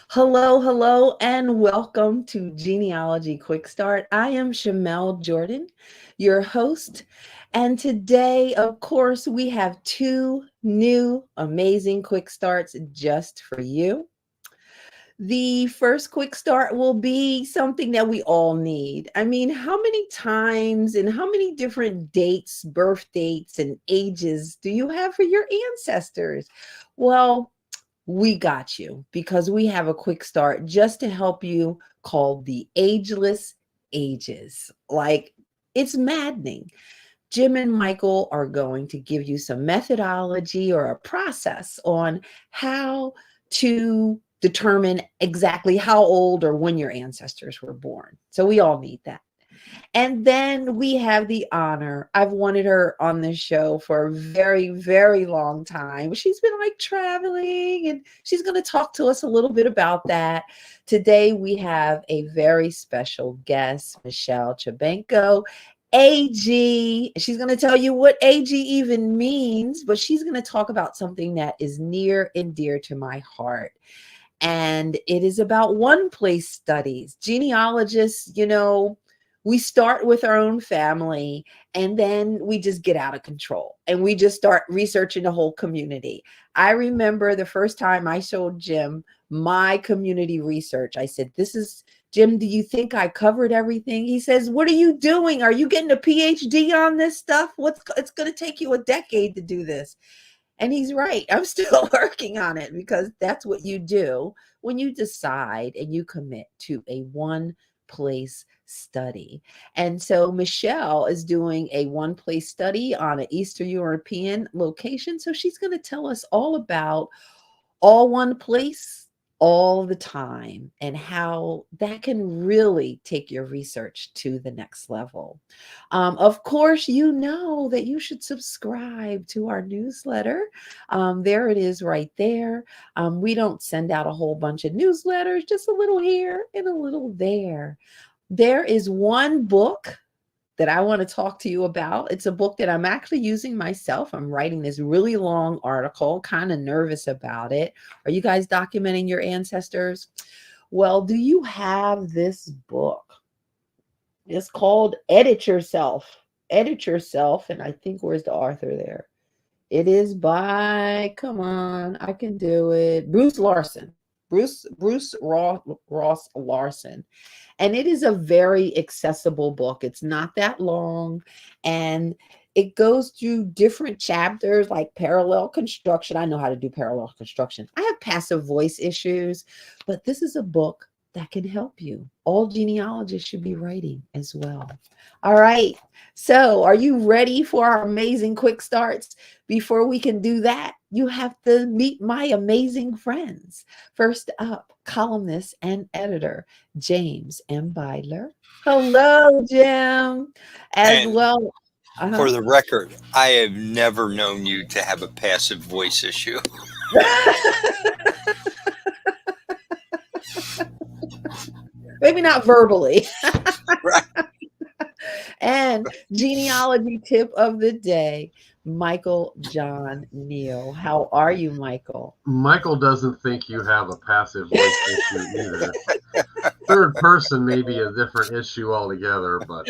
Hello, hello, and welcome to Genealogy Quick Start. I am Shamel Jordan, your host. And today, of course, we have two new amazing quick starts just for you. The first quick start will be something that we all need. I mean, how many times and how many different dates, birth dates, and ages do you have for your ancestors? Well, we got you because we have a quick start just to help you called the Ageless Ages. Like, it's maddening. Jim and Michael are going to give you some methodology or a process on how to determine exactly how old or when your ancestors were born. So we all need that. And then we have the honor. I've wanted her on this show for a very, very long time. She's been like traveling and she's going to talk to us a little bit about that. Today, we have a very special guest, Michelle Chubenko AG. She's going to tell you what AG even means, but she's going to talk about something that is near and dear to my heart. And it is about one place studies. Genealogists, we start with our own family and then we just get out of control and we just start researching the whole community. I remember the first time I showed Jim my community research. I said, "This is Jim, do you think I covered everything?" He says, "What are you doing? Are you getting a PhD on this stuff? It's going to take you a decade to do this." And he's right. I'm still working on it because that's what you do when you decide and you commit to a one place study. And so Michelle is doing a one place study on an Eastern European location. So she's going to tell us all about all one place all the time and how that can really take your research to the next level. Of course, you know that you should subscribe to our newsletter. There it is right there. We don't send out a whole bunch of newsletters, just a little here and a little there. There is one book that I want to talk to you about. It's a book that I'm actually using myself. I'm writing this really long article, kind of nervous about it. Are you guys documenting your ancestors? Well, do you have this book? It's called Edit Yourself. Edit Yourself. And I think where's the author there? It is by, come on, I can do it. Bruce Larson. Ross Larson. And it is a very accessible book. It's not that long. And it goes through different chapters like parallel construction. I know how to do parallel construction. I have passive voice issues, but this is a book that can help you. All genealogists should be writing as well. All right. So, are you ready for our amazing quick starts? Before we can do that, you have to meet my amazing friends. First up, columnist and editor, James M. Bidler. Hello, Jim. As And well. for Uh-huh. the record, I have never known you to have a passive voice issue. Maybe not verbally. Right. And genealogy tip of the day, Michael John Neal. How are you, Michael? Michael doesn't think you have a passive voice issue either. Third person may be a different issue altogether, but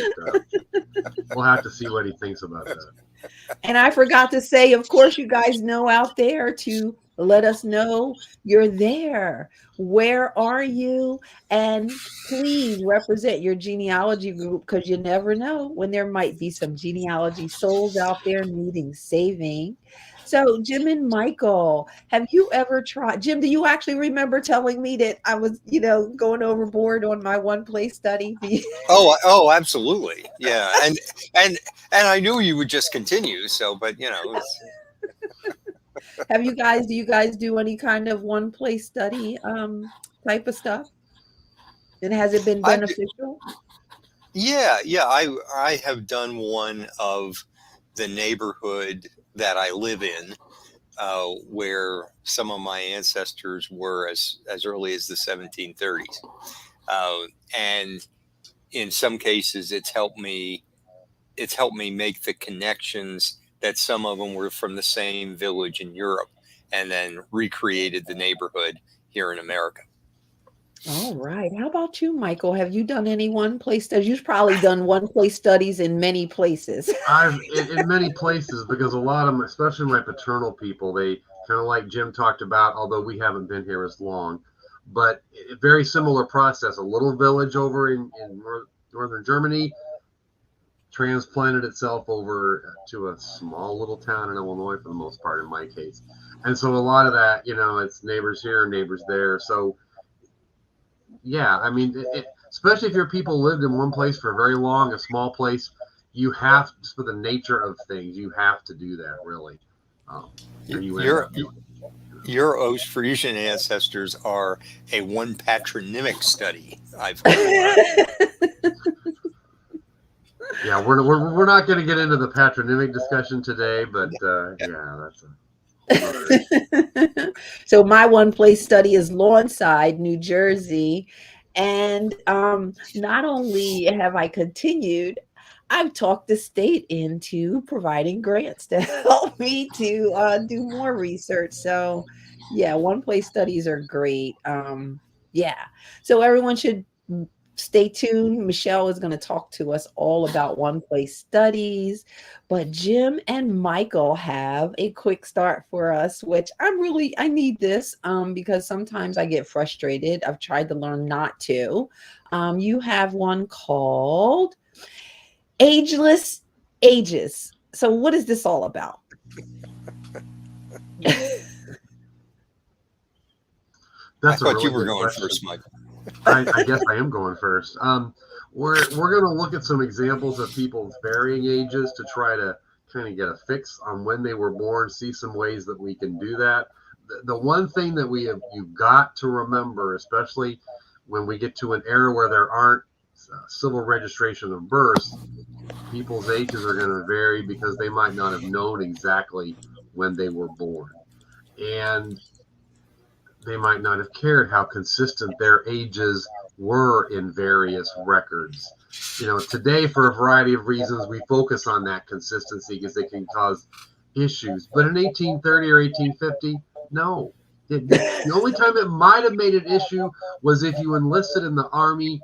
we'll have to see what he thinks about that. And I forgot to say, of course, you guys know out there to let us know you're there. Where are you? And please represent your genealogy group because you never know when there might be some genealogy souls out there needing saving. So, Jim and Michael, have you ever tried? Jim, do you actually remember telling me that I was, going overboard on my one place study? Absolutely, yeah, and I knew you would just continue. So, but Have you guys, do you guys do any kind of one place study type of stuff? And has it been I beneficial? yeah, I have done one of the neighborhood that I live in, where some of my ancestors were as early as the 1730s, and in some cases, it's helped me make the connections that some of them were from the same village in Europe and then recreated the neighborhood here in America. All right. How about you, Michael? Have you done any one place studies? You've probably done one place studies in many places. I've in many places, because a lot of them, especially my paternal people, they kind of like Jim talked about, although we haven't been here as long, but a very similar process. A little village over in northern Germany transplanted itself over to a small little town in Illinois for the most part, in my case. And so a lot of that, it's neighbors here, neighbors there. So yeah, I mean, especially if your people lived in one place for very long, a small place, you have, just for the nature of things, you have to do that, really. Or you end Your up doing it. your Frisian ancestors are a one patronymic study, I've heard. Yeah, we're not going to get into the patronymic discussion today, but yeah, that's So my one place study is Lawnside, New Jersey. And not only have I continued, I've talked the state into providing grants to help me to do more research. So yeah, one place studies are great. Yeah. So everyone should stay tuned. Michelle is going to talk to us all about one place studies, but Jim and Michael have a quick start for us, which I need this because sometimes I get frustrated. I've tried to learn not to. You have one called Ageless Ages. So what is this all about? I that's a thought you really were good going question. first, Michael. I guess I am going first. We're going to look at some examples of people's varying ages to try to kind of get a fix on when they were born. See some ways that we can do that. The one thing that you've got to remember, especially when we get to an era where there aren't civil registration of births, people's ages are going to vary because they might not have known exactly when they were born, and they might not have cared how consistent their ages were in various records. Today, for a variety of reasons, we focus on that consistency because it can cause issues. But in 1830 or 1850, no. The only time it might have made an issue was if you enlisted in the Army,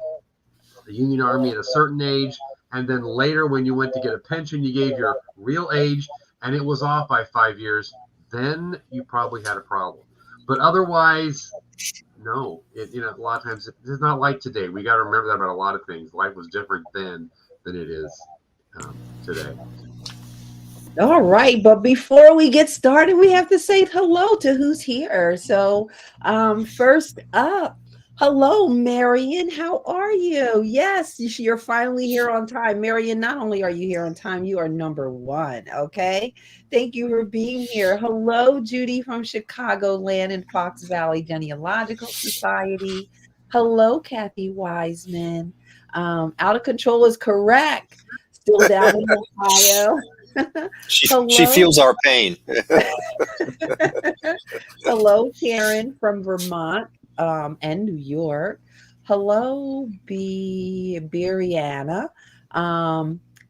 the Union Army, at a certain age, and then later when you went to get a pension, you gave your real age and it was off by 5 years. Then you probably had a problem. But otherwise, no. A lot of times it's not like today. We got to remember that about a lot of things. Life was different then than it is today. All right, but before we get started, we have to say hello to who's here. So, first up, hello, Marion. How are you? Yes, you're finally here on time. Marion, not only are you here on time, you are number one. Okay. Thank you for being here. Hello, Judy from Chicagoland and Fox Valley Genealogical Society. Hello, Kathy Wiseman. Out of control is correct. Still down in Ohio. She Hello. feels our pain. Hello, Karen from Vermont and New York. Hello, Brianna.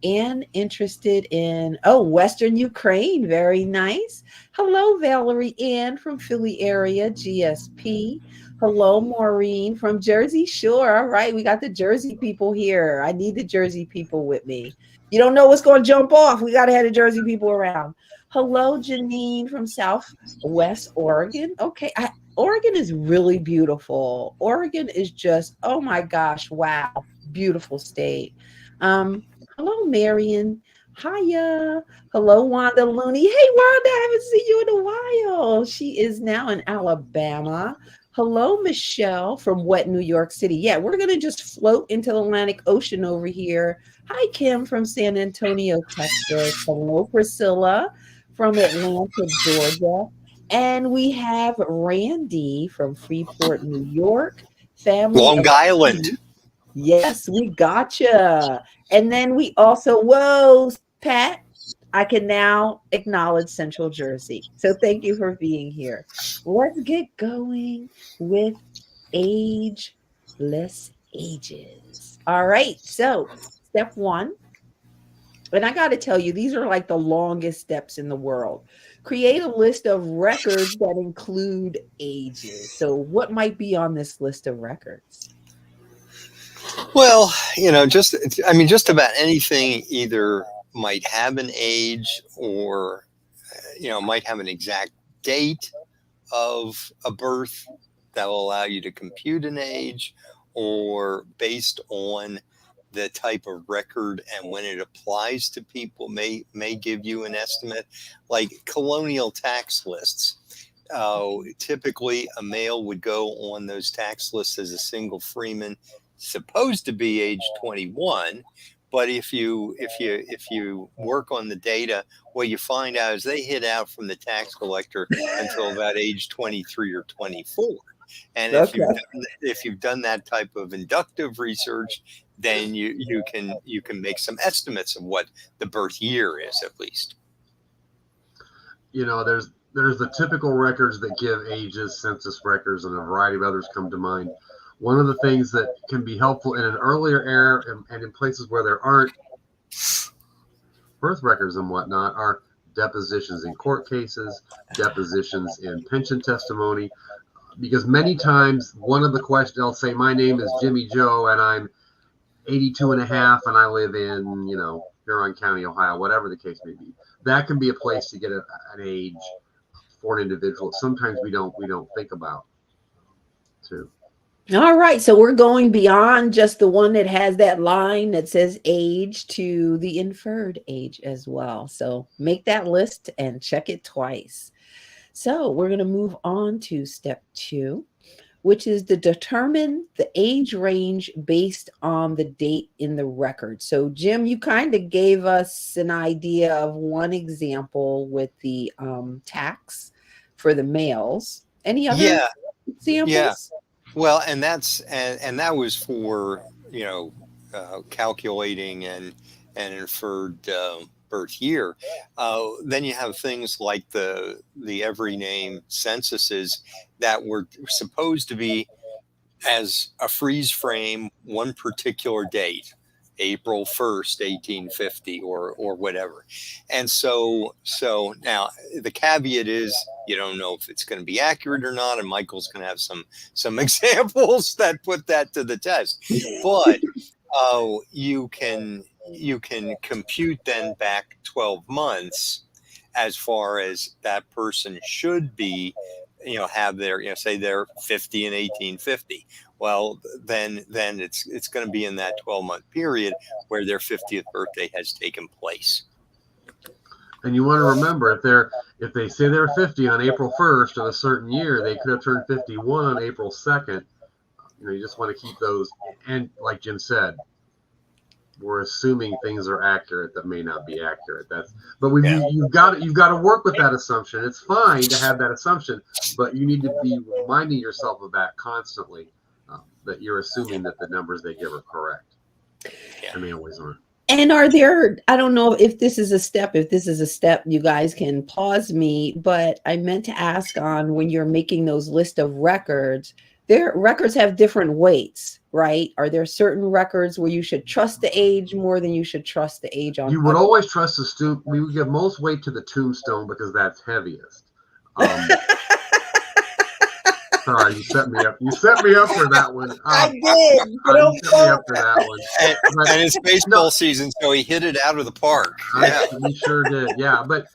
And interested in, Western Ukraine. Very nice. Hello, Valerie Ann from Philly area, GSP. Hello, Maureen from Jersey Shore. All right, we got the Jersey people here. I need the Jersey people with me. You don't know what's going to jump off. We got to have the Jersey people around. Hello, Janine from Southwest Oregon. Okay, Oregon is really beautiful. Oregon is just, oh my gosh, wow, beautiful state. Hello, Marion. Hiya. Hello, Wanda Looney. Hey, Wanda, I haven't seen you in a while. She is now in Alabama. Hello, Michelle from wet New York City. Yeah, we're going to just float into the Atlantic Ocean over here. Hi, Kim from San Antonio, Texas. Hello, Priscilla from Atlanta, Georgia. And we have Randy from Freeport, New York. Family Long of Island. Yes, we gotcha. And then we also, whoa, Pat, I can now acknowledge Central Jersey. So thank you for being here. Let's get going with Ageless Ages. All right. So step one, And I got to tell you, these are like the longest steps in the world. Create a list of records that include ages. So, what might be on this list of records? Well, just about anything either might have an age or, might have an exact date of a birth that will allow you to compute an age, or based on the type of record and when it applies to people may give you an estimate, like colonial tax lists. Typically, a male would go on those tax lists as a single freeman, supposed to be age 21. But if you work on the data, what you find out is they hit out from the tax collector until about age 23 or 24. And if you've done that type of inductive research, then you can make some estimates of what the birth year is, at least. There's the typical records that give ages, census records, and a variety of others come to mind. One of the things that can be helpful in an earlier era and in places where there aren't birth records and whatnot are depositions in court cases, depositions in pension testimony, because many times one of the questions, they'll say, my name is Jimmy Joe and I'm 82 and a half and I live in, Huron County, Ohio, whatever the case may be. That can be a place to get an age for an individual. Sometimes we don't think about too. All right, so we're going beyond just the one that has that line that says age to the inferred age as well. So make that list and check it twice. So we're going to move on to step 2, which is to determine the age range based on the date in the record. So Jim, you kind of gave us an idea of one example with the tax for the males. Any other examples? Yeah. Well, and that was for calculating and inferred birth year. Then you have things like the every name censuses that were supposed to be as a freeze frame one particular date, April 1st, 1850 or whatever. And so now the caveat is you don't know if it's going to be accurate or not, and Michael's going to have some examples that put that to the test. But you can compute then back 12 months as far as that person should be, have their, say they're 50 in 1850. Well, then it's going to be in that 12-month period where their 50th birthday has taken place. And you want to remember, if they say they're 50 on April 1st of a certain year, they could have turned 51 on April 2nd. You just want to keep those. And like Jim said, we're assuming things are accurate that may not be accurate. You've got to work with that assumption. It's fine to have that assumption, but you need to be reminding yourself of that constantly, that you're assuming that the numbers they give are correct. And they always aren't. And are there, I don't know if this is a step, you guys can pause me, but I meant to ask on when you're making those list of records, their records have different weights, right? Are there certain records where you should trust the age more than you should trust the age on? You would always trust the we would give most weight to the tombstone because that's heaviest. Sorry, you set me up. You set me up for that one. I did. You set me up for that one. And it's baseball season, so he hit it out of the park. He sure did. Yeah, but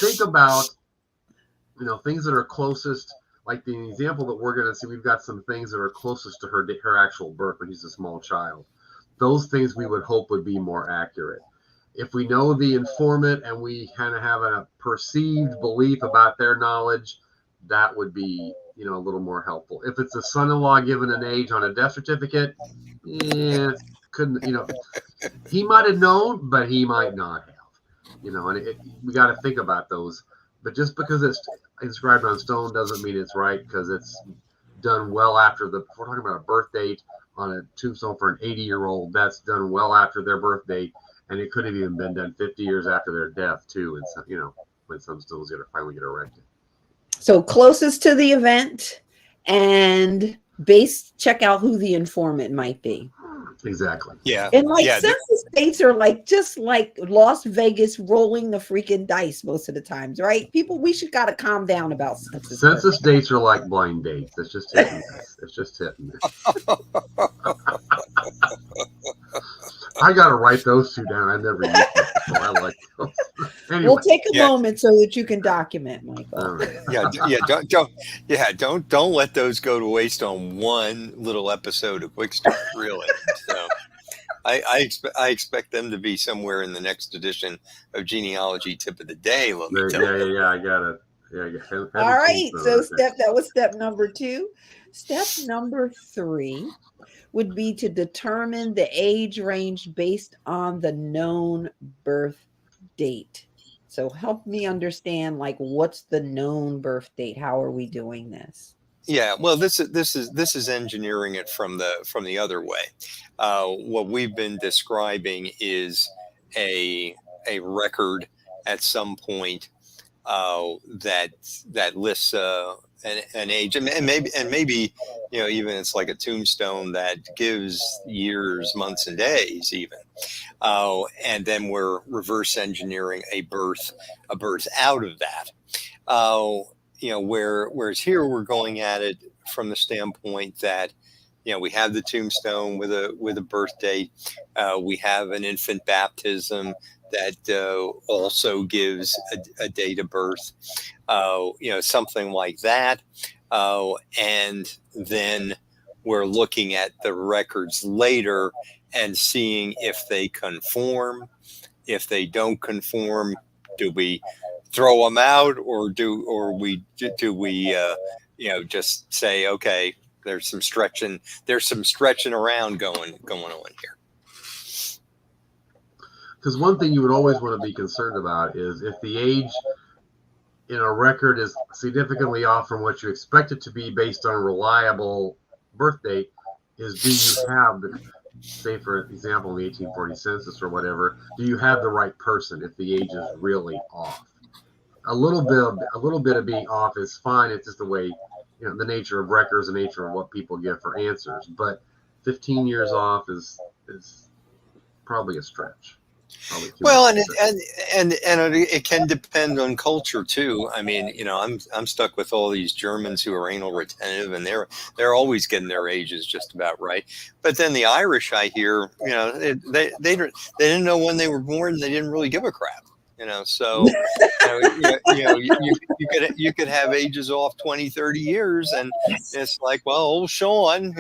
think about things that are closest. Like the example that we're going to see, we've got some things that are closest to her actual birth when she's a small child. Those things we would hope would be more accurate. If we know the informant and we kind of have a perceived belief about their knowledge, that would be, a little more helpful. If it's a son-in-law given an age on a death certificate, couldn't, he might have known, but he might not have, and we got to think about those. But just because it's inscribed on stone doesn't mean it's right, because it's done well after if we're talking about a birth date on a tombstone for an 80-year-old, that's done well after their birth date, and it could have even been done 50 years after their death too. And so, when some stones finally get erected. So closest to the event, and check out who the informant might be. Exactly. Yeah. And like Yeah. census states are like just like Las Vegas rolling the freaking dice most of the times, right? People, we should gotta calm down about census births. Census dates are like blind dates. It's just hit and miss. It's just hit and miss. I got to write those two down. I never used them before. I like those. Anyway. We'll take a Yeah. moment so that you can document, Michael. All right. Don't let those go to waste on one little episode of Quick Start, really. So I expect them to be somewhere in the next edition of Genealogy Tip of the Day. Let me tell you. Yeah. I got it. Yeah. All right. So that was step number 2. Step number 3 would be to determine the age range based on the known birth date. So help me understand, like, what's the known birth date? How are we doing this? Yeah, well, this is engineering it from the other way. What we've been describing is a record at some point that lists an age, and maybe even it's like a tombstone that gives years, months, and days even, and then we're reverse engineering a birth out of that. Whereas here we're going at it from the standpoint that we have the tombstone with a birth date, we have an infant baptism that also gives a date of birth, something like that, and then we're looking at the records later and seeing if they conform. If they don't conform, do we throw them out, or do we just say, okay, there's some stretching around going on here. Because one thing you would always want to be concerned about is if the age in a record is significantly off from what you expect it to be based on a reliable birth date, is do you have the, say for example, in the 1840 census or whatever, do you have the right person if the age is really off? A little bit of being off is fine. It's just the way, the nature of records, the nature of what people give for answers. But 15 years off is probably a stretch. Well, and it can depend on culture too. I mean, I'm stuck with all these Germans who are anal retentive, and they're always getting their ages just about right. But then the Irish, I hear, they didn't know when they were born, and they didn't really give a crap. So you could have ages off 20, 30 years, and it's like, well, old Sean,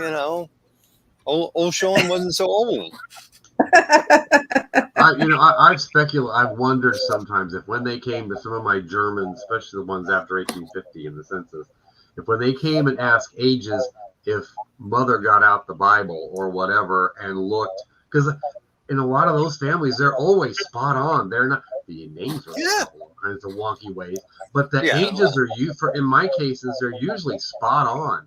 old Sean wasn't so old. I've wondered sometimes if when they came to some of my Germans, especially the ones after 1850 in the census, if when they came and asked ages, if mother got out the Bible or whatever and looked, because in a lot of those families, they're always spot on. They're not, the names are all kinds of wonky ways, but the ages are in my cases, they're usually spot on.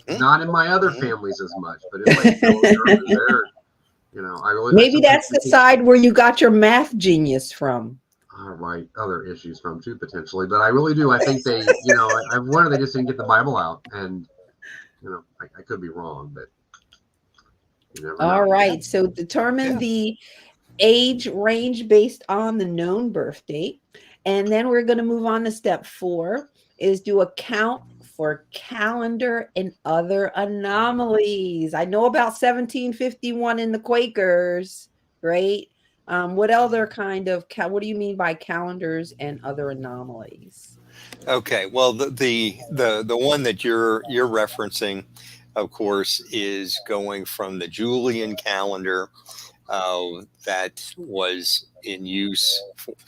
Not in my other families as much, but in my fellow Germans, they're, maybe that's the side where you got your math genius from. Right, other issues from too, potentially. But I really do. I think they, I wonder they just didn't get the Bible out, and I could be wrong, but you never know. All right, so determine the age range based on the known birth date, and then we're going to move on to step 4, is do a count for calendar and other anomalies. I know about 1751 in the Quakers, right? What other kind of what do you mean by calendars and other anomalies? Okay, well, the one that you're referencing, of course, is going from the Julian calendar that was in use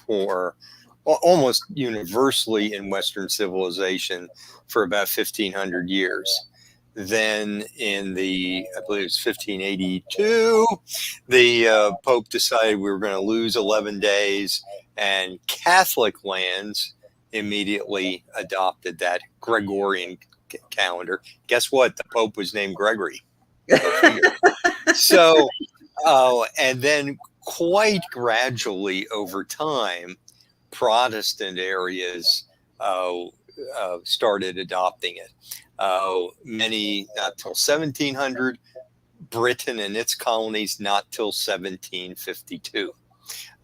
for almost universally in Western civilization for about 1,500 years. Then in I believe it was 1582, the Pope decided we were going to lose 11 days, and Catholic lands immediately adopted that Gregorian calendar. Guess what? The Pope was named Gregory. So, and then quite gradually over time, Protestant areas started adopting it. Many, not till 1700, Britain and its colonies not till 1752.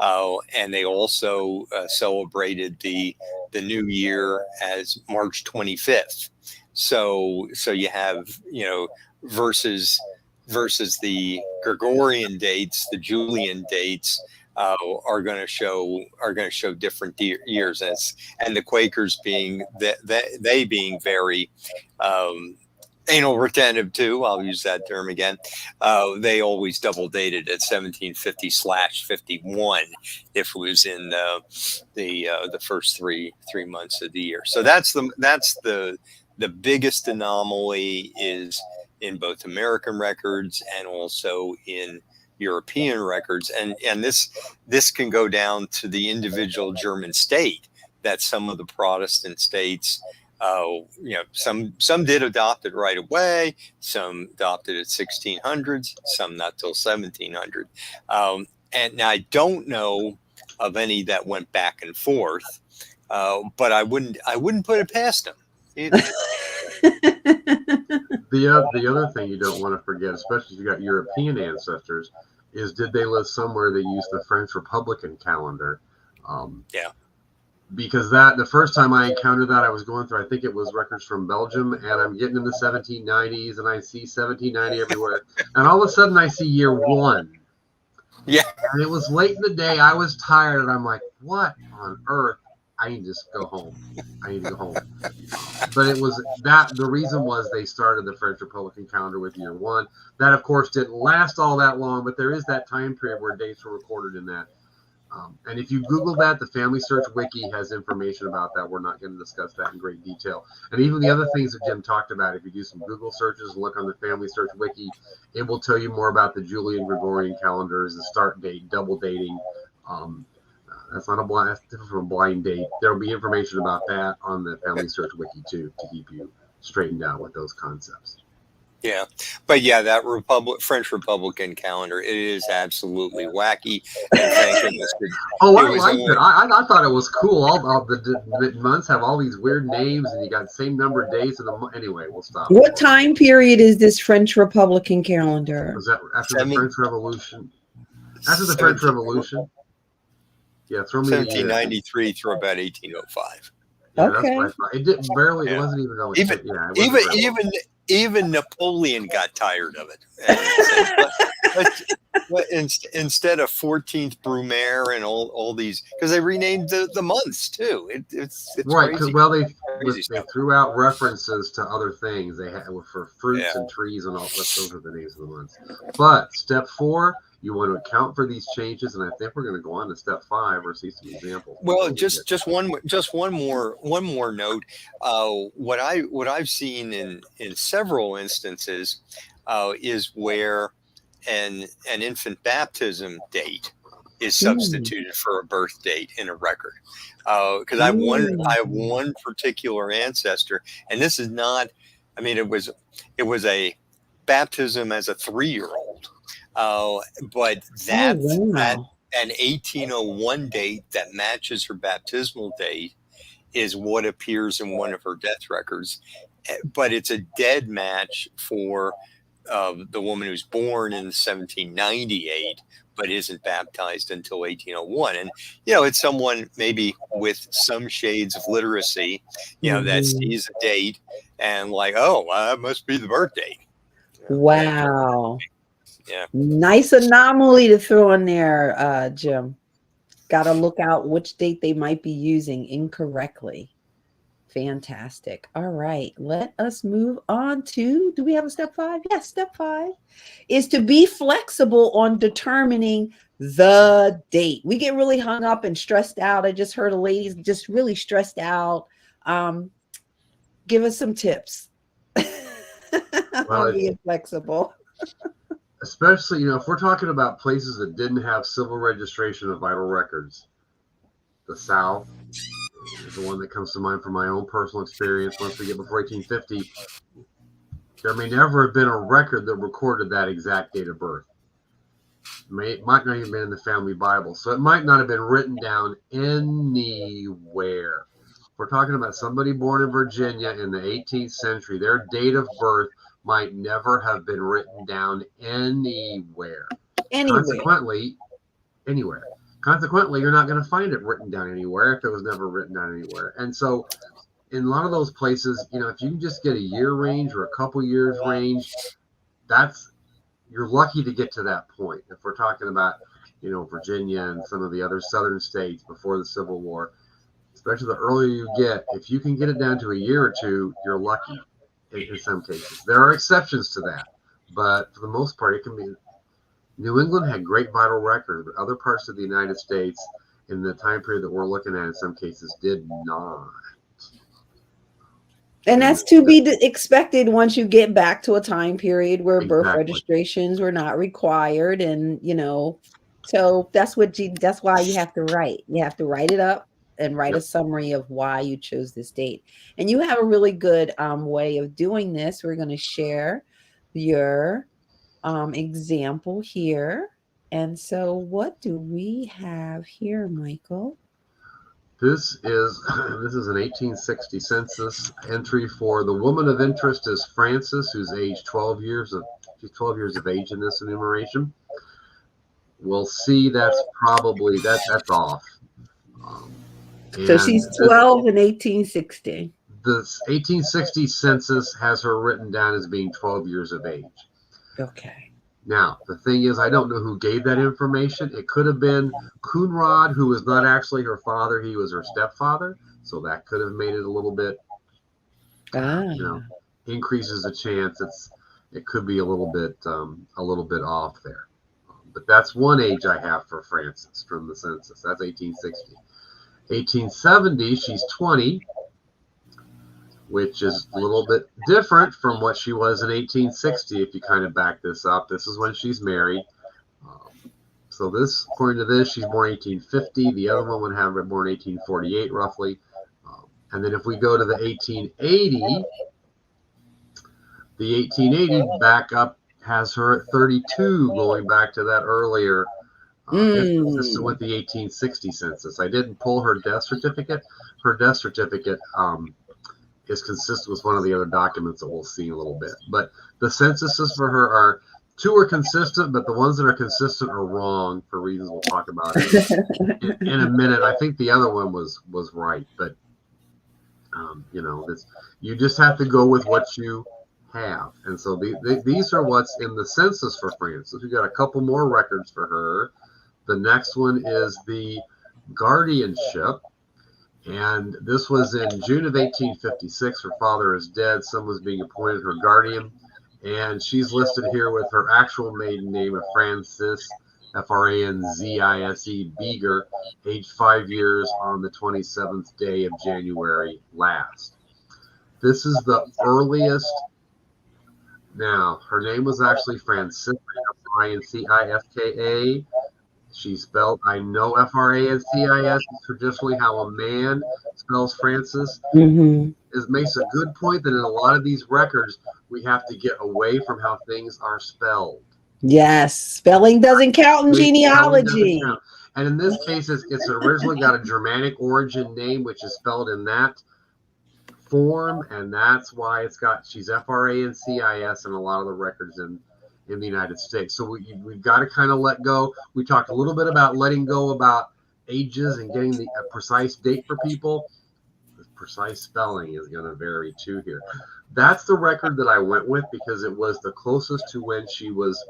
And they also celebrated the new year as March 25th. So you have, versus the Gregorian dates, the Julian dates are going to show different years, and the Quakers being they being very anal retentive too. I'll use that term again. They always double dated at 1750/51 if it was in the first three months of the year. So that's the biggest anomaly is in both American records and also in European records, and this can go down to the individual German state, that some of the Protestant states, some did adopt it right away, some adopted it 1600s, some not till 1700. And I don't know of any that went back and forth, but I wouldn't put it past them either. The other thing you don't want to forget, especially if you got European ancestors, is did they live somewhere that used the French Republican calendar? Yeah. Because the first time I encountered that, I was going through, I think it was records from Belgium, and I'm getting in the 1790s, and I see 1790 everywhere, and all of a sudden I see year 1. Yeah. And it was late in the day. I was tired, and I'm like, what on earth? I need to just go home. I need to go home. But it was the reason was they started the French Republican calendar with year 1. That, of course, didn't last all that long, but there is that time period where dates were recorded in that. And if you Google that, the Family Search Wiki has information about that. We're not going to discuss that in great detail. And even the other things that Jim talked about, if you do some Google searches and look on the Family Search Wiki, it will tell you more about the Julian Gregorian calendars, the start date, double dating. That's not a blind, that's different from a blind date. There will be information about that on the Family Search Wiki too, to keep you straightened out with those concepts. Yeah, but yeah, that French Republican calendar, it is absolutely wacky. And thank goodness I liked it. I thought it was cool. All the months have all these weird names, and you got the same number of days. Anyway, we'll stop. What time period is this French Republican calendar? Was that after the French Revolution? After the French Revolution? Yeah, throw me 1793 through about 1805. Yeah, okay. That's what I thought. It didn't barely. It wasn't even. Even Napoleon got tired of it. And said, instead of 14th Brumaire and all these, because they renamed the months too. It's right, because they threw out references to other things. They had for fruits and trees and all. Those are the names of the months. But step 4. You want to account for these changes, and I think we're going to go on to step 5 or see some examples. Well, just one more note. What I've seen in several instances is where an infant baptism date is substituted for a birth date in a record. Because I have one particular ancestor, and this is not. I mean, it was a baptism as a 3-year-old. But that an 1801 date that matches her baptismal date is what appears in one of her death records. But it's a dead match for the woman who's born in 1798, but isn't baptized until 1801. And, it's someone maybe with some shades of literacy, that sees a date and like, oh, that must be the birth date. Wow. Yeah. Nice anomaly to throw in there, Jim. Got to look out which date they might be using incorrectly. Fantastic. All right. Let us move on to, do we have a step 5? Yes, step 5 is to be flexible on determining the date. We get really hung up and stressed out. I just heard a lady just really stressed out. Give us some tips on being flexible. Especially, if we're talking about places that didn't have civil registration of vital records, the South is the one that comes to mind from my own personal experience. Once we get before 1850, there may never have been a record that recorded that exact date of birth. It might not even have been in the family Bible, so it might not have been written down anywhere. We're talking about somebody born in Virginia in the 18th century. Their date of birth might never have been written down anywhere. Anywhere. Consequently, anywhere. Consequently, you're not going to find it written down anywhere if it was never written down anywhere. And so in a lot of those places, you know, if you can just get a year range or a couple years range, you're lucky to get to that point. If we're talking about, you know, Virginia and some of the other southern states before the Civil War, especially the earlier you get, if you can get it down to a year or two, you're lucky in some cases. There are exceptions to that, but for the most part, it can be. New England had great vital records, but other parts of the United States in the time period that we're looking at in some cases did not. And that's to be expected once you get back to a time period where birth Exactly. registrations were not required. And, you know, so that's why you have to write. You have to write it up and write a summary of why you chose this date. And you have a really good way of doing this. We're going to share your example here. And so what do we have here, Michael? This is an 1860 census entry for the woman of interest is Frances, who's aged 12 years of age in this enumeration. We'll see that's off. So she's 12 in 1860. The 1860 census has her written down as being 12 years of age. Okay. Now, the thing is, I don't know who gave that information. It could have been Coonrod, who was not actually her father. He was her stepfather. So that could have made it a little bit, increases the chance it could be a little bit off there. But that's one age I have for Frances from the census. That's 1860. 1870, she's 20. Which is a little bit different from what she was in 1860. If you kind of back this up, this is when she's married. So this, according to this, she's born 1850. The other one would have her born 1848, roughly. And then if we go to the 1880, the 1880 back up has her at 32, going back to that earlier. Consistent with the 1860 census. I didn't pull her death certificate. Her death certificate is consistent with one of the other documents that we'll see in a little bit. But the censuses for her two are consistent, but the ones that are consistent are wrong for reasons we'll talk about in a minute. I think the other one was right, but you just have to go with what you have. And so these are what's in the census for Frances. We've got a couple more records for her. The next one is the guardianship. And this was in June of 1856. Her father is dead. Someone's being appointed her guardian. And she's listed here with her actual maiden name of Frances, Franzise Beeger, aged 5 years on the 27th day of January last. This is the earliest. Now, her name was actually Francisca, Franciska. She's spelled, I know Francis is traditionally how a man spells Francis. It makes a good point that in a lot of these records, we have to get away from how things are spelled. Yes, spelling doesn't count in genealogy. And in this case, it's originally got a Germanic origin name, which is spelled in that form, and that's why she's Francis in a lot of the records in the United States. So we've got to kind of let go. We talked a little bit about letting go about ages and getting a precise date for people. The precise spelling is going to vary too here. That's the record that I went with because it was the closest to when she was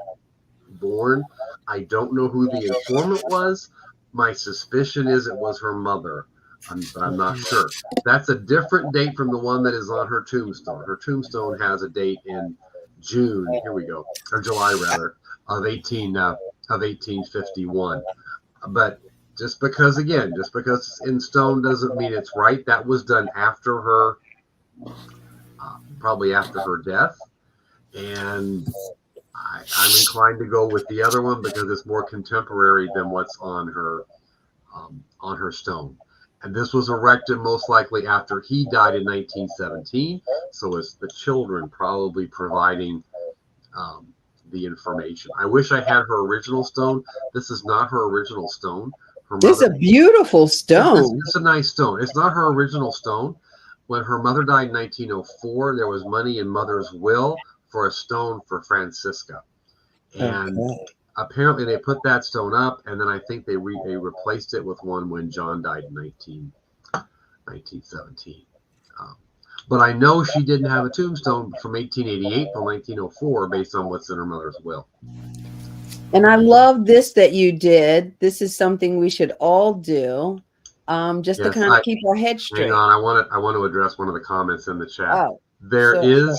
born. I don't know who the informant was. My suspicion is it was her mother, but I'm not sure. That's a different date from the one that is on her tombstone. Her tombstone has a date in June, here we go, or July rather, of 1851. But just because it's in stone doesn't mean it's right. That was done after her, probably after her death. And I'm inclined to go with the other one because it's more contemporary than what's on her stone. And this was erected most likely after he died in 1917. So it's the children probably providing the information. I wish I had her original stone. This is not her original stone. It's a beautiful stone. It's a nice stone. It's not her original stone. When her mother died in 1904, there was money in mother's will for a stone for Francisca. And Okay. apparently they put that stone up, and then I think they replaced it with one when John died in 1917. But I know she didn't have a tombstone from 1888 till 1904 based on what's in her mother's will. And I love this that you did. This is something we should all do, just to Yes, kind of keep our head hang straight. on. I want to address one of the comments in the chat. Oh, There sure. is,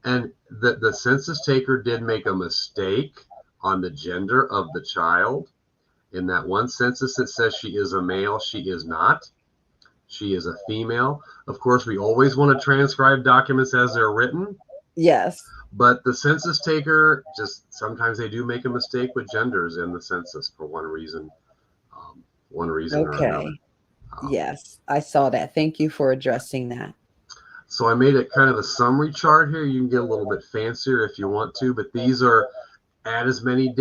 and the census taker did make a mistake on the gender of the child. In that one census, it says she is a male. She is not. She is a female. Of course, we always want to transcribe documents as they're written. Yes. But the census taker, just sometimes they do make a mistake with genders in the census for one reason or another. Yes, I saw that. Thank you for addressing that. So I made it kind of a summary chart here. You can get a little bit fancier if you want to, but these are add as many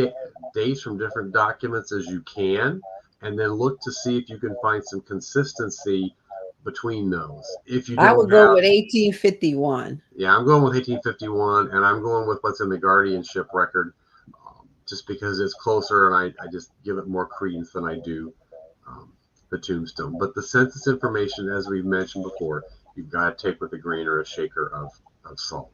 dates from different documents as you can, and then look to see if you can find some consistency between those. If you don't, I would go with 1851. Yeah, I'm going with 1851, and I'm going with what's in the guardianship record, just because it's closer, and I just give it more credence than I do the tombstone. But the census information, as we've mentioned before, you've got to take with a grain or a shaker of salt.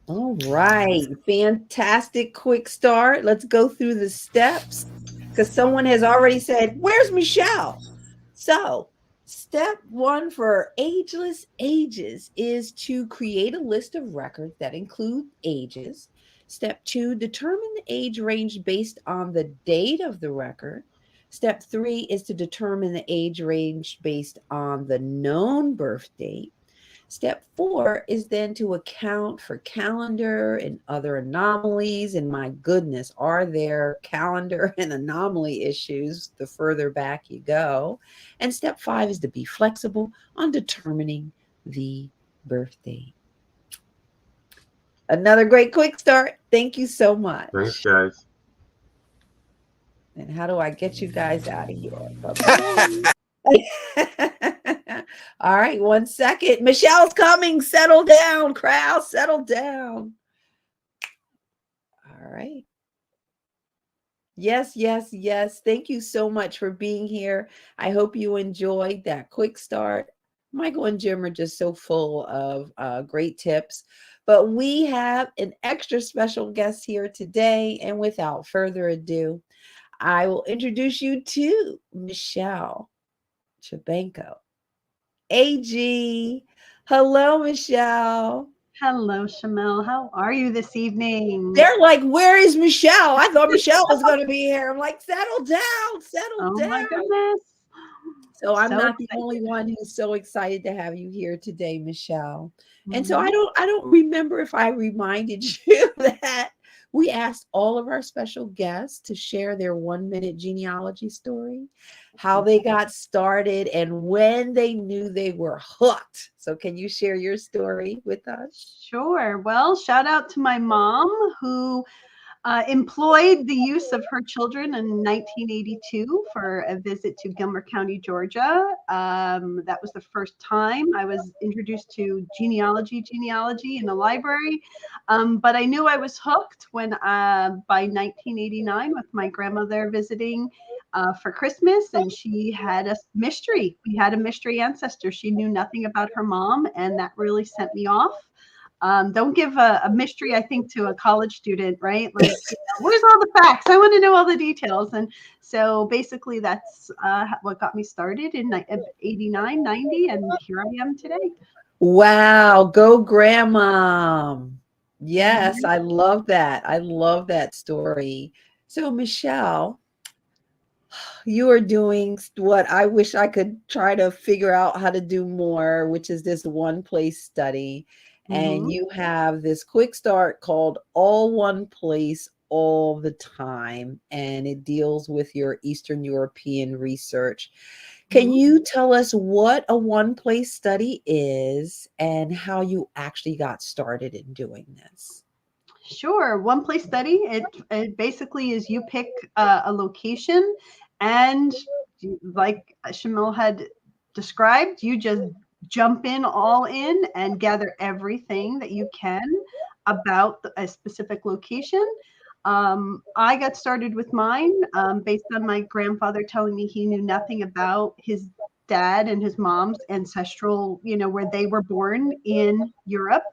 All right. Fantastic quick start. Let's go through the steps because someone has already said, where's Michelle? So step one for Ageless Ages is to create a list of records that include ages. Step two, determine the age range based on the date of the record. Step three is to determine the age range based on the known birth date. Step four is then to account for calendar and other anomalies. And my goodness, are there calendar and anomaly issues the further back you go? And step five is to be flexible on determining the birth date. Another great quick start. Thank you so much. Thanks, guys. And how do I get you guys out of here? Bye-bye. All right, 1 second. Michelle's coming. Settle down, crowd. Settle down. All right. Yes, yes, yes. Thank you so much for being here. I hope you enjoyed that quick start. Michael and Jim are just so full of great tips. But we have an extra special guest here today. And without further ado, I will introduce you to Michelle Chubenko AG. Hello, Michelle. Hello, Shamel. How are you this evening? They're like, where is Michelle? I thought Michelle was going to be here. I'm like, settle down, settle down. Oh my goodness. So I'm not the only one who's so excited to have you here today, Michelle. And so I don't remember if I reminded you that we asked all of our special guests to share their 1-minute genealogy story, how they got started, and when they knew they were hooked. So can you share your story with us? Sure. Well, shout out to my mom who employed the use of her children in 1982 for a visit to Gilmer County, Georgia. That was the first time I was introduced to genealogy in the library. But I knew I was hooked when by 1989 with my grandmother visiting for Christmas, and she had a mystery. We had a mystery ancestor. She knew nothing about her mom, and that really sent me off. Don't give a mystery, I think, to a college student, right? Like, where's all the facts? I want to know all the details. And so basically that's what got me started in 89, 90, and here I am today. Wow. Go grandma. Yes, I love that. I love that story. So Michelle, you are doing what I wish I could try to figure out how to do more, which is this one place study. And you have this quick start called All One Place All the Time, and it deals with your Eastern European research. Can you tell us what a one place study is and how you actually got started in doing this? Sure. One place study, it basically is you pick a location, and like Shamil had described, you just jump in all in and gather everything that you can. about a specific location. I got started with mine based on my grandfather telling me he knew nothing about his dad and his mom's ancestral, where they were born in Europe.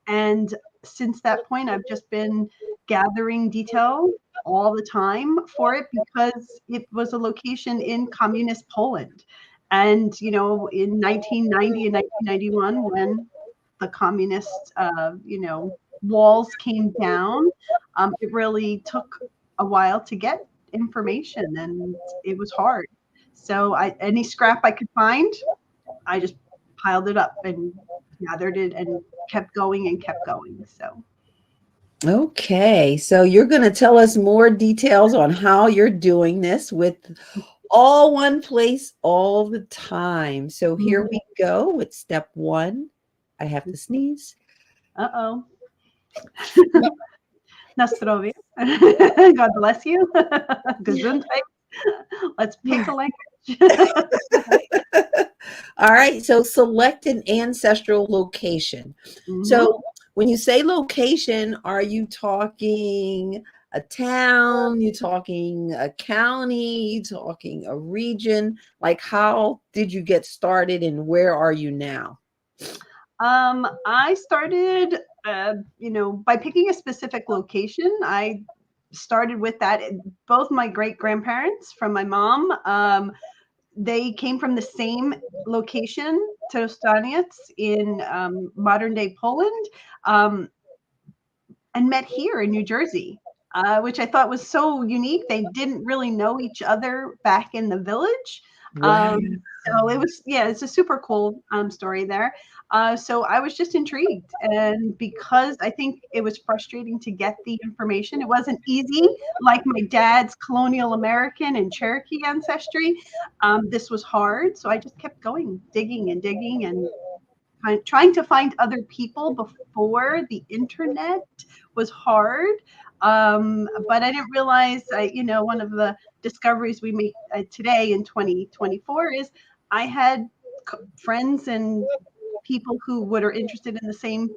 And since that point, I've just been gathering detail all the time for it because it was a location in communist Poland. And, in 1990 and 1991, when the communist, walls came down, it really took a while to get information, and it was hard. So any scrap I could find, I just piled it up and gathered it and kept going and kept going. So. Okay, so you're going to tell us more details on how you're doing this with all one place all the time. So here we go with step 1. I have to sneeze. Uh-oh. Nastrowie. God bless you. Gesundheit. Let's pick a language. All right, so select an ancestral location. So when you say location, are you talking a town? You talking a county? You talking a region? Like, how did you get started and where are you now? I started, by picking a specific location. I started with that. Both my great-grandparents from my mom, they came from the same location, Trostaniec, in modern-day Poland, and met here in New Jersey, which I thought was so unique. They didn't really know each other back in the village. Wow. So it was, it's a super cool story there. So I was just intrigued. And because I think it was frustrating to get the information, it wasn't easy like my dad's colonial American and Cherokee ancestry. This was hard. So I just kept going, digging and digging and trying to find other people before the internet was hard. But I didn't realize, one of the discoveries we make today in 2024 is I had friends and people who are interested in the same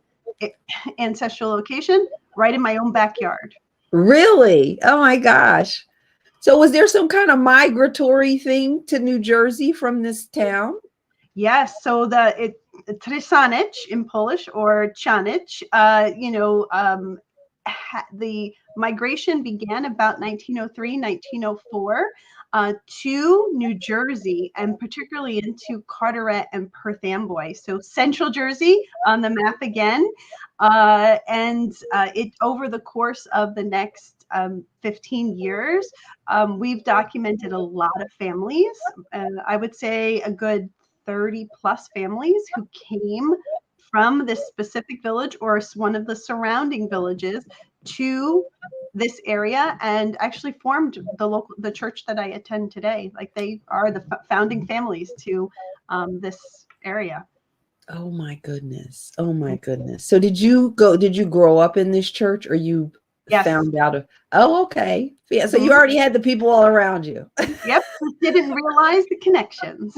ancestral location right in my own backyard. Really? Oh my gosh. So was there some kind of migratory thing to New Jersey from this town? Yes. So Trostaniec in Polish, or Cianiec, the migration began about 1903, 1904 to New Jersey, and particularly into Carteret and Perth Amboy. So Central Jersey on the map again. And it over the course of the next 15 years, we've documented a lot of families. I would say a good 30 plus families who came from this specific village or one of the surrounding villages to this area and actually formed the church that I attend today. Like, they are the founding families to this area. Oh my goodness. Oh my goodness. So did you grow up in this church, or you found out of? Oh, okay. Yeah. So you already had the people all around you. Yep. Didn't realize the connections.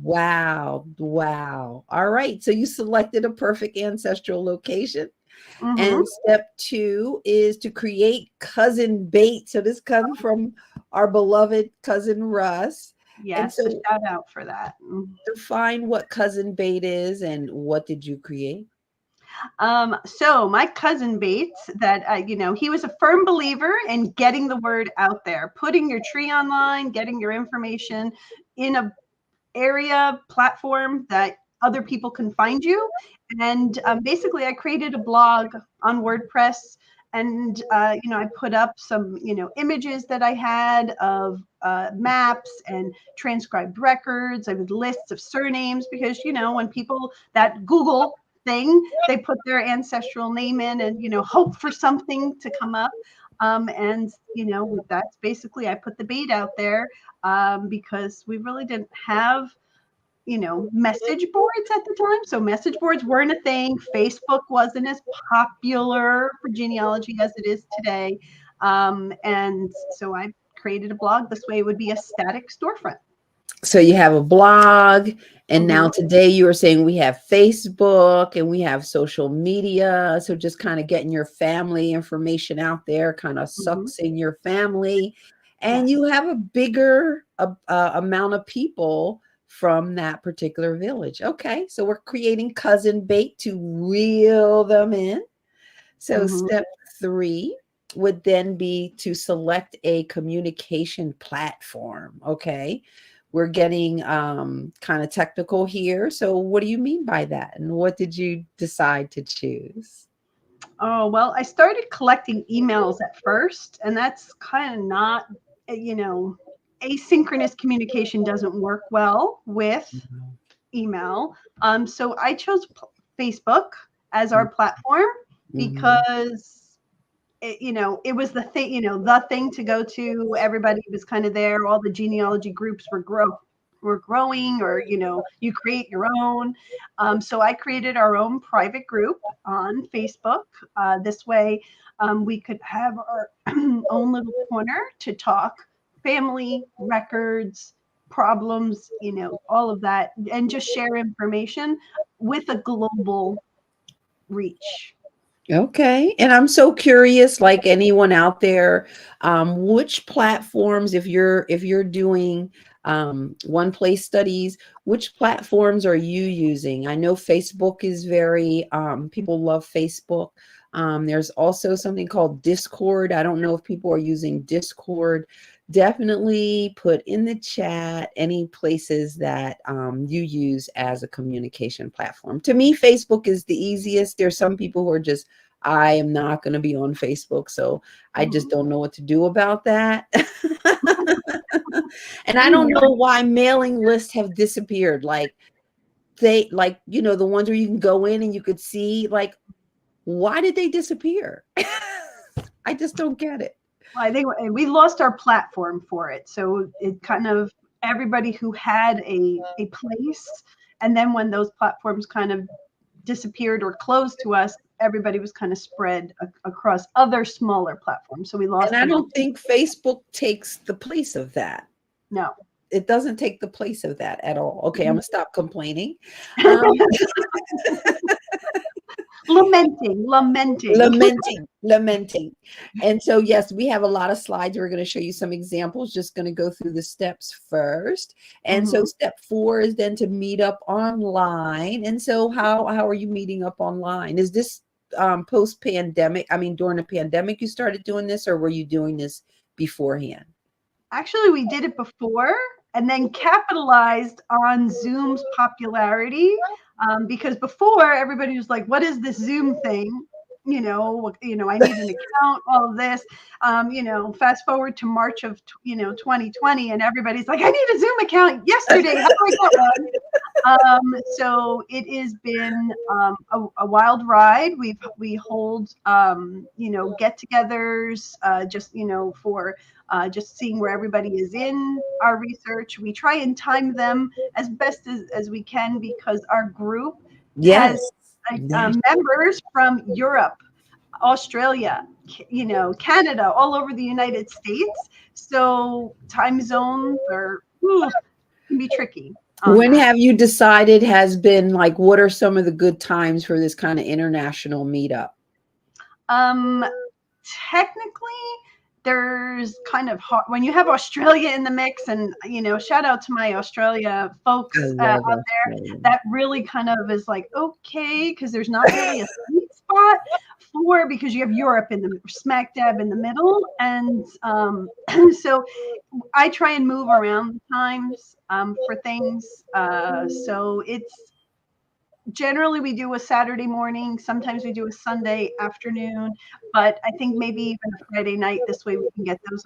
Wow. Wow. All right. So you selected a perfect ancestral location. And step 2 is to create cousin bait. So this comes from our beloved cousin Russ. Yes, so, shout out for that. Define what cousin bait is and what did you create? So my cousin Bates, that he was a firm believer in getting the word out there, putting your tree online, getting your information in a area platform that other people can find you. And basically I created a blog on WordPress, and I put up some images that I had of maps and transcribed records. I had lists of surnames, because when people, that Google thing, they put their ancestral name in and hope for something to come up. And that's basically, I put the bait out there because we really didn't have message boards at the time. So message boards weren't a thing. Facebook wasn't as popular for genealogy as it is today. And so I created a blog. This way it would be a static storefront. So you have a blog And now today you are saying we have Facebook and we have social media. So just kind of getting your family information out there kind of sucks in your family. And you have a bigger amount of people from that particular village. Okay, so we're creating cousin bait to reel them in. So step 3 would then be to select a communication platform. Okay, we're getting kind of technical here. So what do you mean by that? And what did you decide to choose? Oh, well, I started collecting emails at first, and that's kind of not, asynchronous communication doesn't work well with email. So I chose Facebook as our platform because it was the thing, the thing to go to. Everybody was kind of there. All the genealogy groups were growing, or you create your own. So I created our own private group on Facebook. This way, we could have our own little corner to talk family records, problems, all of that, and just share information with a global reach. Okay. And I'm so curious, like anyone out there, which platforms, if you're doing one place studies, which platforms are you using? I know Facebook is very, people love Facebook. There's also something called Discord. I don't know if people are using Discord. Definitely put in the chat any places that you use as a communication platform. To me, Facebook is the easiest. There's some people who are just, I am not going to be on Facebook, so I just don't know what to do about that. And I don't know why mailing lists have disappeared. Like the ones where you can go in and you could see, like, why did they disappear? I just don't get it. I think we lost our platform for it. So it kind of, everybody who had a place, and then when those platforms kind of disappeared or closed to us, everybody was kind of spread across other smaller platforms. So we lost. And I don't think Facebook takes the place of that. No. It doesn't take the place of that at all. Okay, I'm gonna stop complaining. Lamenting. And so, yes, we have a lot of slides. We're going to show you some examples, just going to go through the steps first. And so step 4 is then to meet up online. And so how are you meeting up online? Is this post-pandemic? I mean, during the pandemic, you started doing this, or were you doing this beforehand? Actually, we did it before and then capitalized on Zoom's popularity. Because before, everybody was like, what is this Zoom thing? I need an account, all of this. Fast forward to March of 2020, and everybody's like, I need a Zoom account yesterday. How do I get one? So it has been a wild ride. We hold get-togethers, just for just seeing where everybody is in our research. We try and time them as best as we can, because our group has members from Europe, Australia, Canada, all over the United States. So time zones can be tricky. When have you decided has been like, what are some of the good times for this kind of international meetup? Technically, there's kind of hard when you have Australia in the mix, and shout out to my Australia folks out there. That really kind of is like, okay, because there's not really a sweet spot because you have Europe in the smack dab in the middle, and so I try and move around times for things. So it's generally we do a Saturday morning. Sometimes we do a Sunday afternoon, but I think maybe even a Friday night. This way we can get those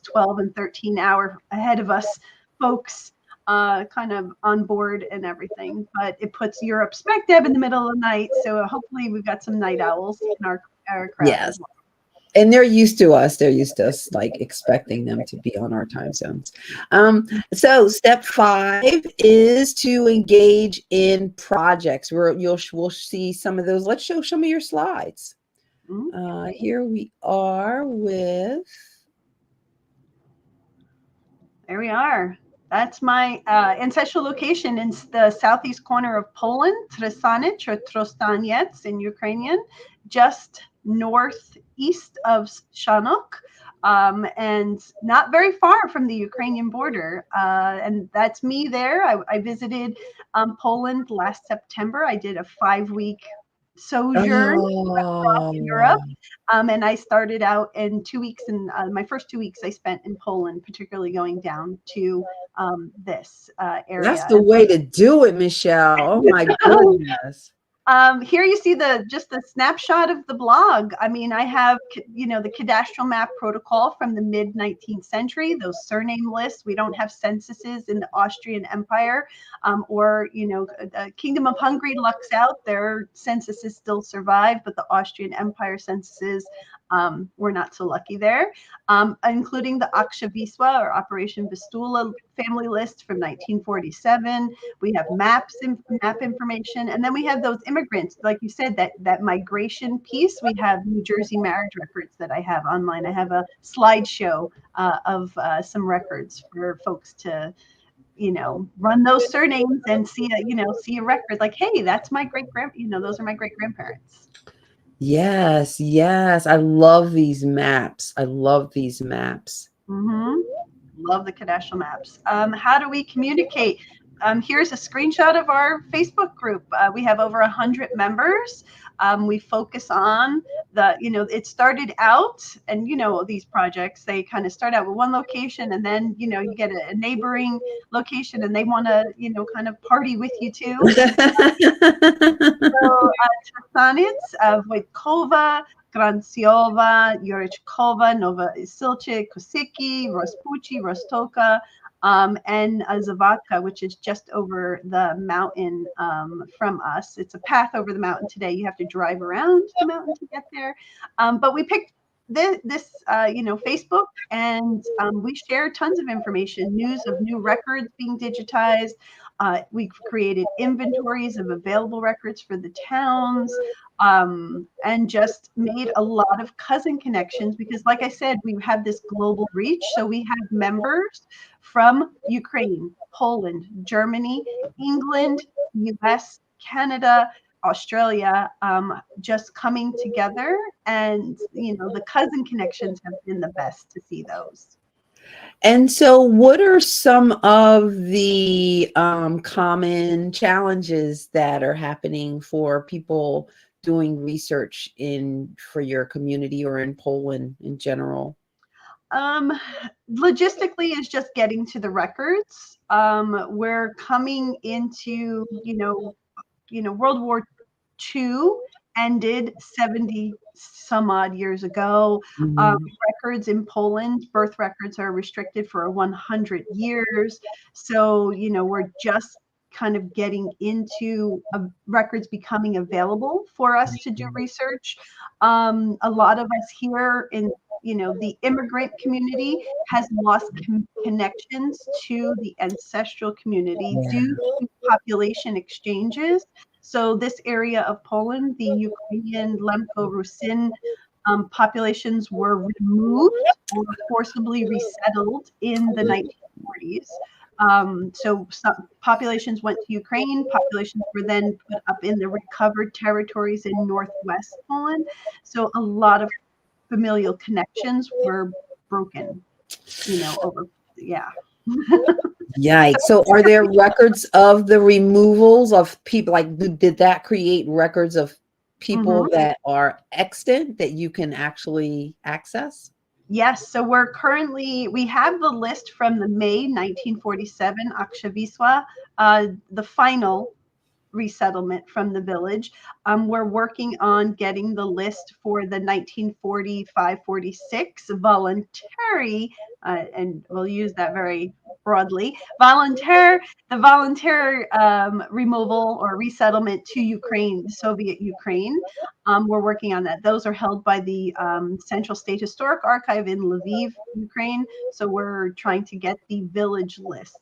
12 and 13 hour ahead of us folks kind of on board and everything. But it puts Europe smack dab in the middle of the night. So hopefully we've got some night owls in our crowd as well. And they're used to us. They're used to us, like, expecting them to be on our time zones. So step 5 is to engage in projects. We'll see some of those. Let's show some of your slides. Here we are with. There we are. That's my ancestral location in the southeast corner of Poland, Tresanec or Trostaniec in Ukrainian, just northeast of Shanok, and not very far from the Ukrainian border. And that's me there. I visited Poland last September. I did a 5-week sojourn across Europe. And I started out in 2 weeks, and my first 2 weeks I spent in Poland, particularly going down to this area. That's the way to do it, Michelle. Oh my goodness. Here you see just the snapshot of the blog. I mean, I have, the cadastral map protocol from the mid 19th century, those surname lists. We don't have censuses in the Austrian Empire, or, the Kingdom of Hungary lucks out. Their censuses still survive, but the Austrian Empire censuses we're not so lucky there, including the Akshaviswa or Operation Vistula family list from 1947. We have map information, and then we have those immigrants, like you said, that migration piece. We have New Jersey marriage records that I have online. I have a slideshow of some records for folks to run those surnames and see a record like, hey, that's my those are my great grandparents. Yes, yes. I love these maps. I love these maps. Mm-hmm. Love the cadastral maps. How do we communicate? Here's a screenshot of our Facebook group. We have over 100 members. We focus on it started out, and these projects, they kind of start out with one location, and then you get a neighboring location, and they want to kind of party with you too. So Tresanec, Wojtkowa, Granciowa, Jurečkova, Nova Silce, Kosiki, Rospuchi, Rostoka, and Zavatka, which is just over the mountain from us. It's a path over the mountain today. You have to drive around the mountain to get there. But we picked this Facebook, and we share tons of information, news of new records being digitized. We've created inventories of available records for the towns, and just made a lot of cousin connections because, like I said, we have this global reach. So we have members from Ukraine, Poland, Germany, England, US, Canada, Australia, just coming together. And, the cousin connections have been the best to see those. And so what are some of the common challenges that are happening for people doing research for your community or in Poland in general? Logistically is just getting to the records. We're coming into, World War II ended 70 some odd years ago. Records in Poland, birth records are restricted for 100 years. So, we're just kind of getting into records becoming available for us to do research. A lot of us here in the immigrant community has lost connections to the ancestral community due to population exchanges. So this area of Poland, the Ukrainian Lemko-Rusin populations were removed or forcibly resettled in the 1940s. So some populations went to Ukraine, populations were then put up in the recovered territories in northwest Poland. So a lot of familial connections were broken, Yikes. So are there records of the removals of people? Like, did that create records of people that are extant that you can actually access? Yes. So we have the list from the May 1947 Akshaviswa, the final resettlement from the village. We're working on getting the list for the 1945-46 voluntary, and we'll use that very broadly, the voluntary removal or resettlement to Ukraine, Soviet Ukraine. We're working on that. Those are held by the Central State Historic Archive in Lviv, Ukraine. So we're trying to get the village lists.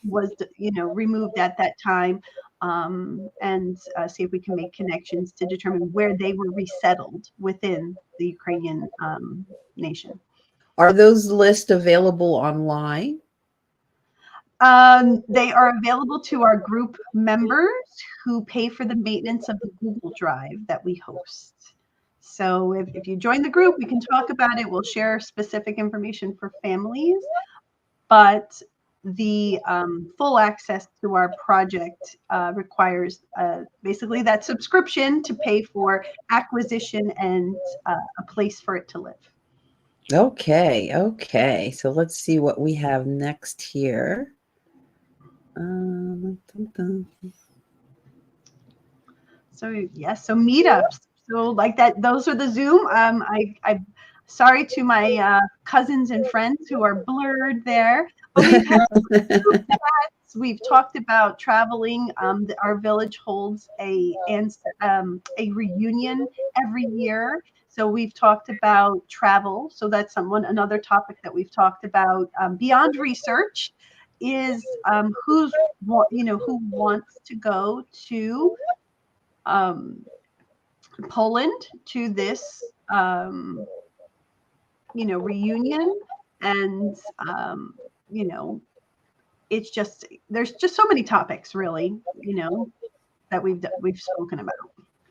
Was removed at that time, and see if we can make connections to determine where they were resettled within the Ukrainian nation. Are those lists available online? They are available to our group members who pay for the maintenance of the Google Drive that we host. So if you join the group, we can talk about it. We'll share specific information for families, but the full access to our project requires basically that subscription to pay for acquisition and a place for it to live. Okay, okay. So let's see what we have next here. Dun, dun. So yes, so meetups. So like that, those are the Zoom. I'm sorry to my cousins and friends who are blurred there, but we've had group chats. We've talked about traveling. Our village holds a reunion every year. So we've talked about travel. So that's another topic that we've talked about beyond research is who wants to go to Poland to this reunion, and it's just there's just so many topics really that we've spoken about.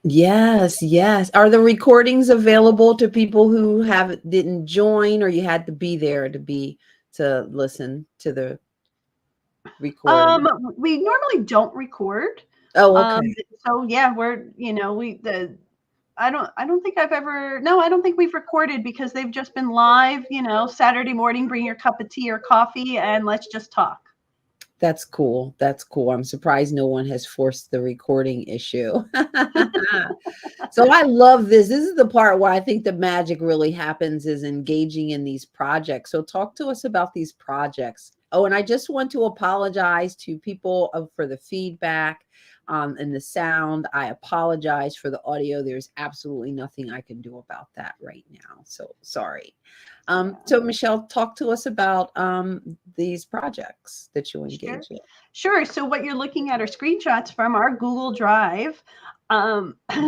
Yes, yes. Are the recordings available to people who didn't join, or you had to be there to listen to the recording? We normally don't record. Oh, okay. So yeah, I don't think I don't think we've recorded because they've just been live, Saturday morning, bring your cup of tea or coffee and let's just talk. That's cool. That's cool. I'm surprised no one has forced the recording issue. So I love this. This is the part where I think the magic really happens, is engaging in these projects. So talk to us about these projects. Oh, and I just want to apologize to people for the feedback and the sound. I apologize for the audio. There's absolutely nothing I can do about that right now. So sorry. So Michelle, talk to us about these projects that you engage in. Sure. So what you're looking at are screenshots from our Google Drive.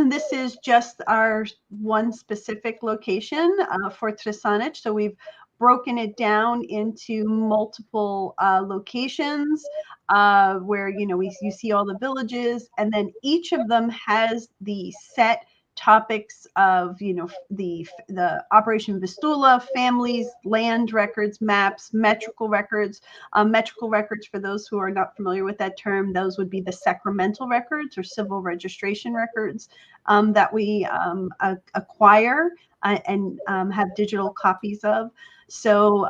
This is just our one specific location for Trsanich. So we've broken it down into multiple locations where you see all the villages, and then each of them has the set topics of the Operation Vistula, families, land records, maps, metrical records. Metrical records, for those who are not familiar with that term, those would be the sacramental records or civil registration records that we acquire and have digital copies of. So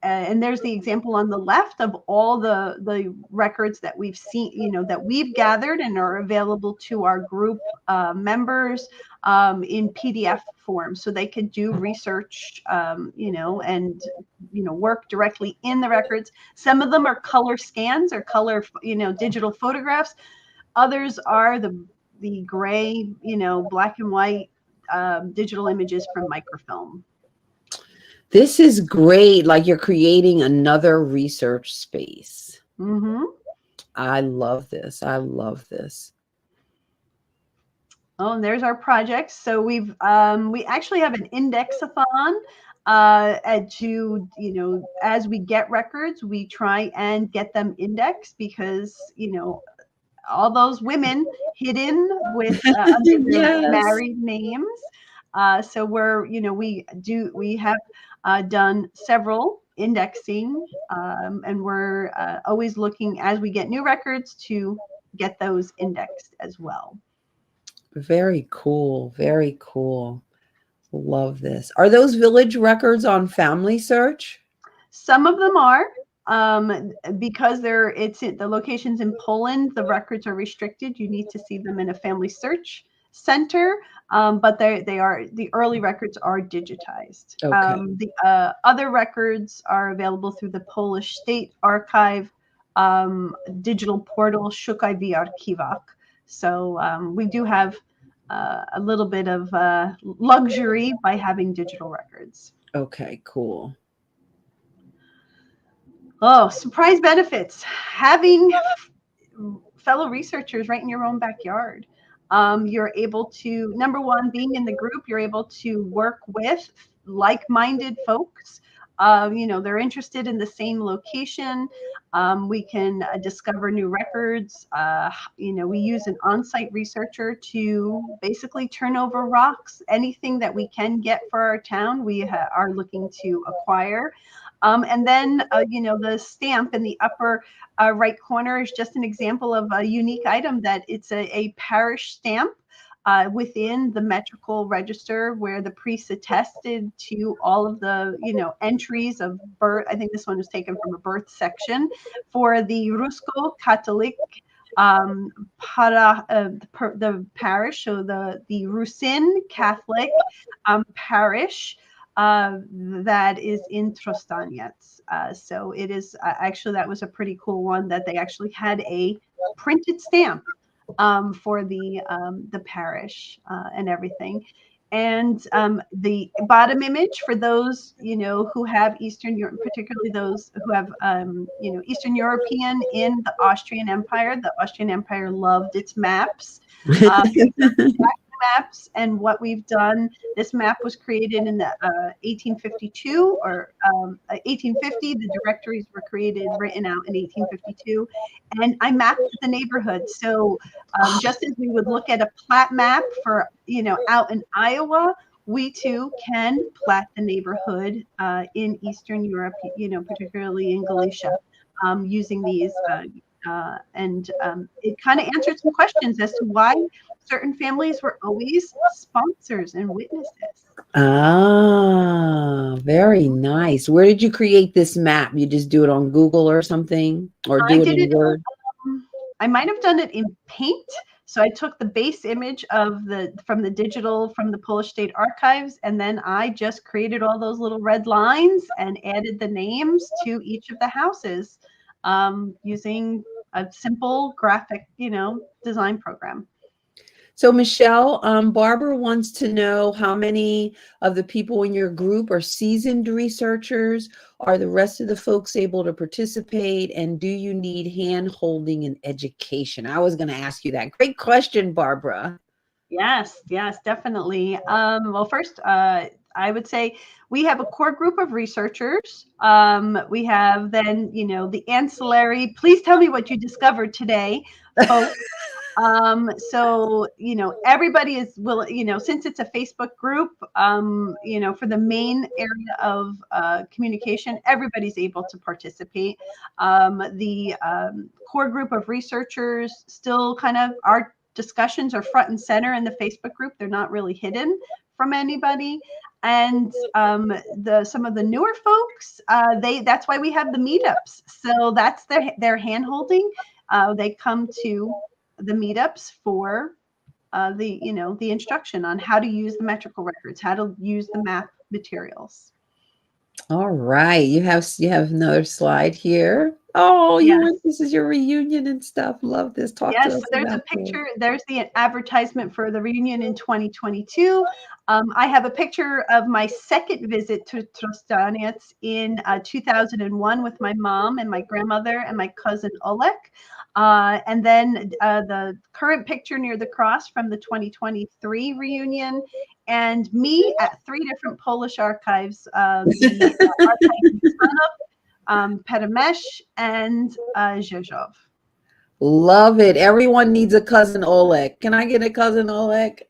and there's the example on the left of all the records that we've seen, that we've gathered and are available to our group members in PDF form, so they could do research, and work directly in the records. Some of them are color scans or color, digital photographs. Others are the gray, black and white digital images from microfilm. This is great. Like, you're creating another research space. Mm-hmm. I love this. I love this. Oh, and there's our projects. So we actually have an indexathon as we get records, we try and get them indexed, because all those women hidden with under their Yes. married names. So we have done several indexing, and we're always looking as we get new records to get those indexed as well. Very cool. Very cool. Love this. Are those village records on Family Search? Some of them are. Because the locations in Poland, the records are restricted. You need to see them in a family search center, but the early records are digitized. Okay. The other records are available through the Polish State Archive digital portal Szukaj w Archiwach. So we do have a little bit of luxury by having digital records. Okay, cool. Oh, surprise benefits. Having fellow researchers right in your own backyard. You're able to, number one, being in the group, you're able to work with like-minded folks they're interested in the same location. We can discover new records. We use an on-site researcher to basically turn over rocks. Anything that we can get for our town, we are looking to acquire. And then, the stamp in the upper right corner is just an example of a unique item that it's a parish stamp within the metrical register where the priest attested to all of the, entries of birth. I think this one was taken from a birth section for the Rusko Catholic the parish, so the Rusin Catholic parish that is in Trostanets. So it is actually, that was a pretty cool one that they actually had a printed stamp for the parish and everything. And the bottom image for those, who have Eastern Europe, particularly those who have, Eastern European in the Austrian Empire. The Austrian Empire loved its maps. Maps, and what we've done, this map was created in the 1852 or 1850. The directories were written out in 1852, and I mapped the neighborhood. So just as we would look at a plat map for, out in Iowa, we too can plat the neighborhood in Eastern Europe, particularly in Galicia, using these. And it kind of answered some questions as to why certain families were always sponsors and witnesses. Ah, very nice. Where did you create this map? You just do it on Google or something, or do it in Word? I might have done it in Paint. So I took the base image from the Polish State Archives, and then I just created all those little red lines and added the names to each of the houses using a simple graphic, design program. So Michelle, Barbara wants to know how many of the people in your group are seasoned researchers. Are the rest of the folks able to participate? And do you need hand-holding and education? I was going to ask you that. Great question, Barbara. Yes, definitely. Well, first, I would say we have a core group of researchers. We have then, the ancillary. Please tell me what you discovered today, folks. So, everybody is since it's a Facebook group, for the main area of communication, everybody's able to participate. The core group of researchers still kind of, our discussions are front and center in the Facebook group. They're not really hidden from anybody. And some of the newer folks, that's why we have the meetups. So that's their hand holding. They come to the meetups for the instruction on how to use the metrical records, how to use the map materials. All right, you have another slide here. Oh, yes. This is your reunion and stuff. Love this. Talk to us. So there's a picture. There's the advertisement for the reunion in 2022. I have a picture of my second visit to Trostanets in 2001 with my mom and my grandmother and my cousin Oleg. And then the current picture near the cross from the 2023 reunion, and me at 3 different Polish archives, the archive in Peremesh and Rzeszów. Love it. Everyone needs a cousin Oleg. Can I get a cousin Oleg?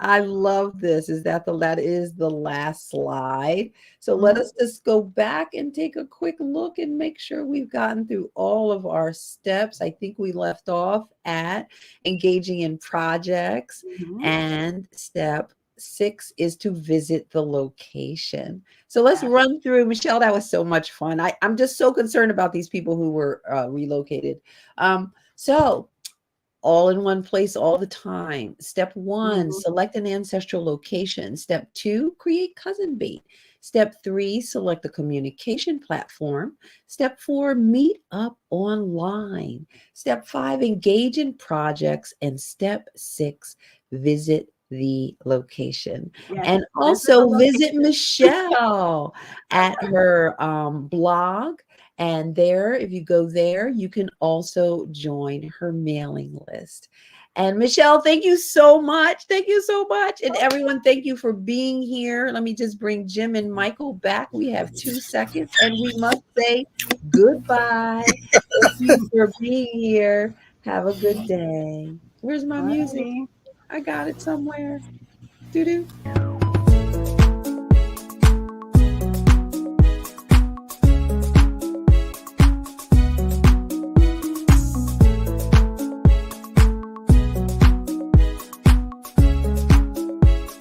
I love this. That is the last slide. So let us just go back and take a quick look and make sure we've gotten through all of our steps. I think we left off at engaging in projects, and step 6 is to visit the location. So let's run through. Michelle, that was so much fun. I'm just so concerned about these people who were relocated. So all in one place all the time. Step 1, select an ancestral location. Step 2, create cousin bait. Step 3, select a communication platform. Step 4, meet up online. Step 5, engage in projects. And step 6, visit the location. And also visit Michelle at her blog. And there, if you go there, you can also join her mailing list. And Michelle, thank you so much. Thank you so much. And everyone, thank you for being here. Let me just bring Jim and Michael back. We have 2 seconds and we must say goodbye. Thank you for being here. Have a good day. Where's my music? Alrighty. I got it somewhere. Doo-doo.